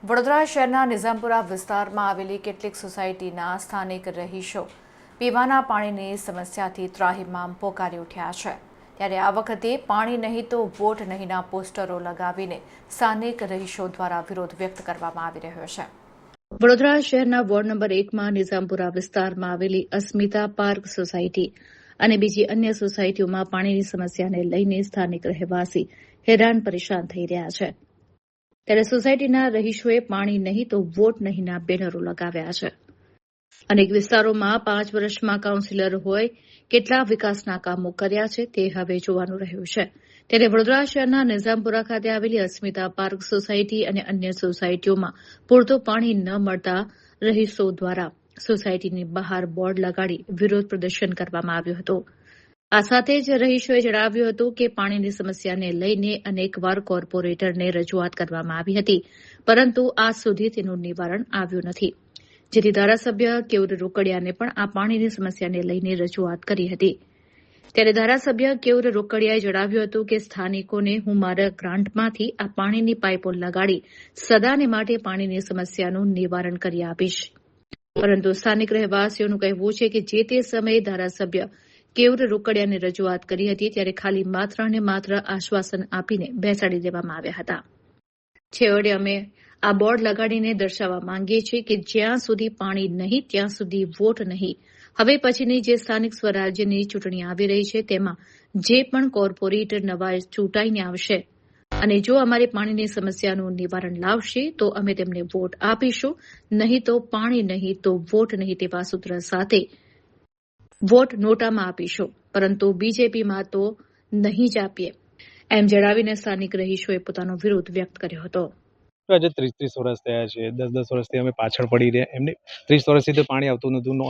વડોદરા શહેરના નિઝામપુરા વિસ્તારમાં આવેલી કેટલીક સોસાયટીના સ્થાનિક રહીશો પીવાના પાણીની સમસ્યાથી ત્રાહિમામ પોકારી ઉઠ્યા છે। ત્યારે આ વખતે પાણી નહીં તો વોટ નહીંના પોસ્ટરો લગાવીને સ્થાનિક રહીશો દ્વારા વિરોધ વ્યક્ત કરવામાં આવી રહ્યો છે। વડોદરા શહેરના વોર્ડ નંબર 1માં નિઝામપુરા વિસ્તારમાં આવેલી અસ્મિતા પાર્ક સોસાયટી અને બીજી અન્ય સોસાયટીઓમાં પાણીની સમસ્યાને લઈને સ્થાનિક રહેવાસી હેરાન પરેશાન થઈ રહ્યા છે। ત્યારે સોસાયટીના રહીશોએ પાણી નહીં તો વોટ નહીંના બેનરો લગાવ્યા છે। અનેક વિસ્તારોમાં 5 વર્ષમાં કાઉન્સિલર હોય કેટલા વિકાસના કામો કર્યા છે તે હવે જોવાનું રહ્યું છે। ત્યારે વડોદરા શહેરના નિઝામપુરા ખાતે આવેલી અસ્મિતા પાર્ક સોસાયટી અને અન્ય સોસાયટીઓમાં પૂરતું પાણી ન મળતા રહીશો દ્વારા સોસાયટીની બહાર બોર્ડ લગાડી વિરોધ પ્રદર્શન કરવામાં આવ્યું હતું। આ સાથે જ રહીશોએ જણાવ્યું હતું કે પાણીની સમસ્યાને લઈને અનેકવાર કોર્પોરેટરને રજૂઆત કરવામાં આવી હતી, પરંતુ આજ સુધી તેનું નિવારણ આવ્યું નથી, જેથી ધારાસભ્ય કેયુર રોકડિયાને પણ આ પાણીની સમસ્યાને લઈને રજૂઆત કરી હતી। ત્યારે ધારાસભ્ય કેયુર રોકડિયાએ જણાવ્યું હતું કે સ્થાનિકોને હું મારા ગ્રાન્ટમાંથી આ પાણીની પાઇપો લગાડી સદાને માટે પાણીની સમસ્યાનું નિવારણ કરી આપીશ, પરંતુ સ્થાનિક રહેવાસીઓનું કહેવું છે કે જે તે સમયે ધારાસભ્ય કેયુર રોકડિયાને રજૂઆત કરી હતી ત્યારે ખાલી માત્ર ને માત્ર આશ્વાસન આપીને બેસાડી દેવામાં આવ્યા હતા। છેવટે અમે આ બોર્ડ લગાડીને દર્શાવવા માંગીએ છીએ કે જ્યાં સુધી પાણી નહીં ત્યાં સુધી વોટ નહીં। હવે પછીની જે સ્થાનિક સ્વરાજ્યની ચૂંટણી આવી રહી છે તેમાં જે પણ કોર્પોરેટર નવા ચૂંટાઈને આવશે અને જો અમારી પાણીની સમસ્યાનું નિવારણ લાવશે તો અમે તેમને વોટ આપીશું, નહીં તો પાણી નહીં તો વોટ નહીં તેવા સૂત્ર સાથે વોટ નોટામાં આપીશું, પરંતુ બીજેપીમાં તો નહીં જ આપીએ, એમ જણાવીને સ્થાનિક રહીશોએ પોતાનો વિરોધ વ્યક્ત કર્યો હતો। આજે 30 વર્ષ થયા છે, 10 વર્ષથી અમે પાછળ પડી રહ્યા। એમને 30 વર્ષથી તો પાણી આવતું નહોતું,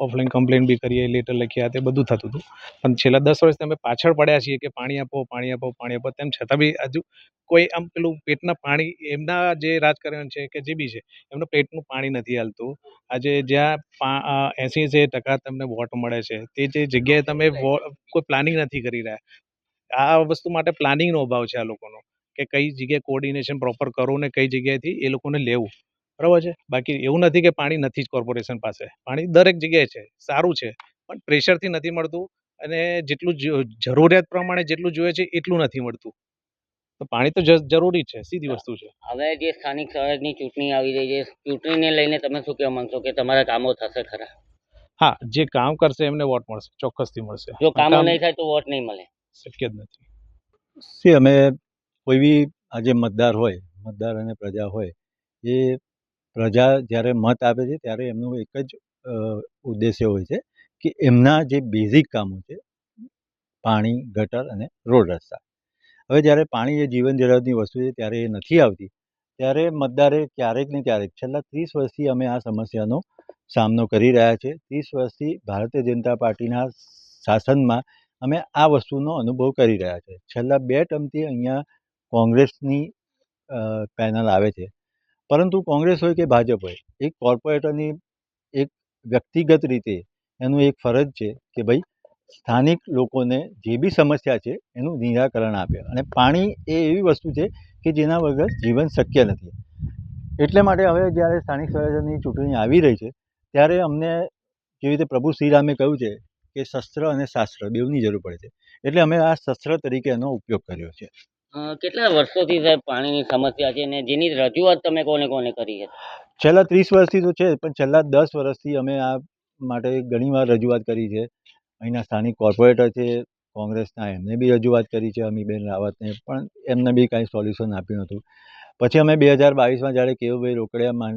ઓફલાઈન કમ્પ્લેન બી કરીએ, લેટર લખ્યા, તે બધું થતું હતું, પણ છેલ્લા 10 વર્ષથી અમે પાછળ પડ્યા છીએ કે પાણી આપો, પાણી આપો, પાણી આપો, તેમ છતાં બી હજુ કોઈ આમ પેલું પેટના પાણી, એમના જે રાજકારણ છે કે જે બી છે એમનું પેટનું પાણી નથી હાલતું। આજે જ્યાં 80% તમને વોટ મળે છે તે જે જગ્યાએ તમે કોઈ પ્લાનિંગ નથી કરી રહ્યા। આ વસ્તુ માટે પ્લાનિંગનો અભાવ છે આ લોકોનો, કે કઈ જગ્યાએ કોર્ડિનેશન પ્રોપર કરવું ને કઈ જગ્યાએથી એ લોકોને લેવું, બરાબર છે। બાકી એવું નથી કે પાણી નથી જ કોર્પોરેશન પાસે, પાણી દરેક જગ્યાએ છે, સારું છે, પણ પ્રેશરથી નથી મળતું અને જેટલું જરૂરિયાત પ્રમાણે જેટલું જોઈએ છે એટલું નથી મળતું। તો પાણી તો જરૂરી છે, સીધી વસ્તુ છે। હવે જે સ્થાનિક સ્વરાજની ચૂંટણી આવી રહી છે, ચૂંટણીને લઈને તમે શું કહેવા માંગશો કે તમારા કામો થશે ખરા? હા, જે કામ કરશે એમને વોટ મળશે, ચોક્કસથી મળશે। જો કામો નહીં થાય તો વોટ નહીં મળે? શક્ય જ નથી। અમે કોઈ બી આજે મતદાર અને પ્રજા હોય, એ પ્રજા જ્યારે મત આપે છે ત્યારે એમનું એક જ ઉદ્દેશ્ય હોય છે કે એમના જે બેઝિક કામો છે, પાણી, ગટર અને રોડ રસ્તા, હવે જ્યારે પાણી એ જીવન જરૂરિયાતની વસ્તુ છે ત્યારે એ નથી આવતી, ત્યારે મતદારે ક્યારેક ને ક્યારેક, છેલ્લા 30 વર્ષથી અમે આ સમસ્યાનો સામનો કરી રહ્યા છે। 30 વર્ષથી ભારતીય જનતા પાર્ટીના શાસનમાં અમે આ વસ્તુનો અનુભવ કરી રહ્યા છે। છેલ્લા 2 ટર્મથી અહીંયા કોંગ્રેસની પેનલ આવે છે, પરંતુ કોંગ્રેસ હોય કે ભાજપ હોય, એક કોર્પોરેટરની એક વ્યક્તિગત રીતે એનું એક ફરજ છે કે ભાઈ સ્થાનિક લોકોને જે બી સમસ્યા છે એનું નિરાકરણ આપે, અને પાણી એ એવી વસ્તુ છે કે જેના વગર જીવન શક્ય નથી। એટલે માટે હવે જ્યારે સ્થાનિક સ્વરાજ્યની ચૂંટણી આવી રહી છે ત્યારે અમને જેવી રીતે પ્રભુ શ્રીરામે કહ્યું છે કે શસ્ત્ર અને શાસ્ત્ર બેવની જરૂર પડે છે, એટલે અમે આ શસ્ત્ર તરીકે એનો ઉપયોગ કર્યો છે। કેટલા વર્ષોથી સાહેબ પાણીની સમસ્યા છે અને જેની રજૂઆત તમે કોને કોને કરી છે? છેલ્લા 30 વર્ષથી તો છે, પણ છેલ્લા 10 વર્ષથી અમે આ માટે ઘણીવાર રજૂઆત કરી છે। અહીંના સ્થાનિક કોર્પોરેટર છે કોંગ્રેસના, એમને બી રજૂઆત કરી છે, અમીબેન રાવતને, પણ એમને બી કાંઈ સોલ્યુશન આપ્યું નહોતું। પછી અમે 2022માં જ્યારે કેયુભાઈ રોકડિયા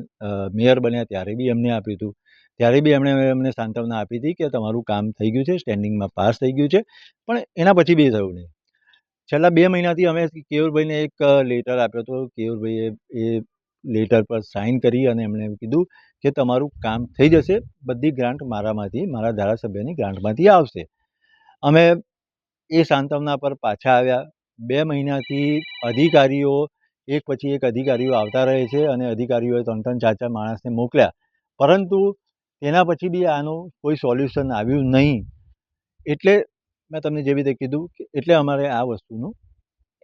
મેયર બન્યા ત્યારે બી એમને આપ્યું હતું, ત્યારે બી એમને સાંત્વના આપી હતી કે તમારું કામ થઈ ગયું છે, સ્ટેન્ડિંગમાં પાસ થઈ ગયું છે, પણ એના પછી બી થયું નહીં। છેલ્લા 2 મહિનાથી અમે કેયુરભાઈને એક લેટર આપ્યો હતો, કેયુરભાઈએ એ લેટર પર સાઇન કરી અને એમણે કીધું કે તમારું કામ થઈ જશે, બધી ગ્રાન્ટ મારા ધારાસભ્યની ગ્રાન્ટમાંથી આવશે। અમે એ સાંત્વના પર પાછા આવ્યા। 2 મહિનાથી અધિકારીઓ એક પછી એક અધિકારીઓ આવતા રહે છે અને અધિકારીઓએ 3-3, 4-4 માણસને મોકલ્યા, પરંતુ તેના પછી બી આનું કોઈ સોલ્યુશન આવ્યું નહીં। એટલે મેં તમને જેવી રીતે કીધું કે એટલે અમારે આ વસ્તુનું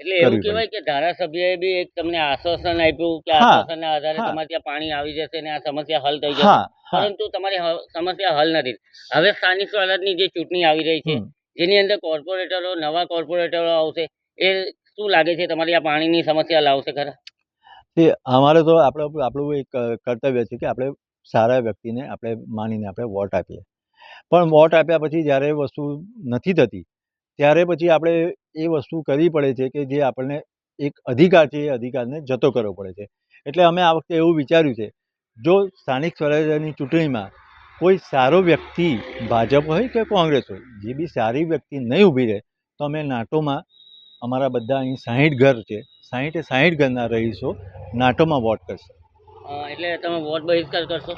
એટલે એવું કરવી કહેવાય પડી. કે ધારાસભ્યએ બી એક તમને આશ્વાસન આપ્યું કે હા, આશ્વાસનના આધારે હા. તમારે ત્યાં પાણી આવી જશે ને આ સમસ્યા હલ થઈ જશે, હા હા પરંતુ તમારી સમસ્યા હલ નથી. હવે સ્થાનિક સ્વરાજની જે ચૂંટણી આવી રહી છે, હમ. જેની અંદર કોર્પોરેટરો, નવા કોર્પોરેટરો આવશે, એ શું લાગે છે તમારી આ પાણીની સમસ્યા લાવશે ખરા? તે અમારે તો આપણું એક કર્તવ્ય છે કે આપણે સારા વ્યક્તિને આપણે માનીને આપણે વોટ આપીએ, પણ વોટ આપ્યા પછી જ્યારે એ વસ્તુ નથી થતી ત્યારે પછી આપણે એ વસ્તુ કરવી પડે છે કે જે આપણને એક અધિકાર છે એ અધિકારને જતો કરવો પડે છે. એટલે અમે આ વખતે એવું વિચાર્યું છે, જો સ્થાનિક સ્વરાજ્યની ચૂંટણીમાં કોઈ સારો વ્યક્તિ, ભાજપ હોય કે કોંગ્રેસ હોય, જે બી સારી વ્યક્તિ નહીં ઊભી રહે તો અમે નાટોમાં અમારા બધા અહીં 60 ઘર છે, 60 ઘરના રહીશો નાટોમાં વોટ કરશે. એટલે તમે વોટ બહિષ્કાર કરશો?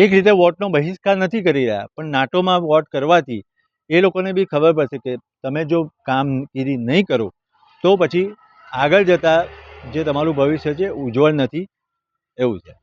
એક રીતે વોટનો બહિષ્કાર નથી કરી રહ્યા, પણ નાટોમાં વોટ કરવાથી એ લોકોને બી ખબર પડશે કે તમે જો કામગીરી નહીં કરો તો પછી આગળ જતાં જે તમારું ભવિષ્ય છે ઉજ્જવળ નથી, એવું છે.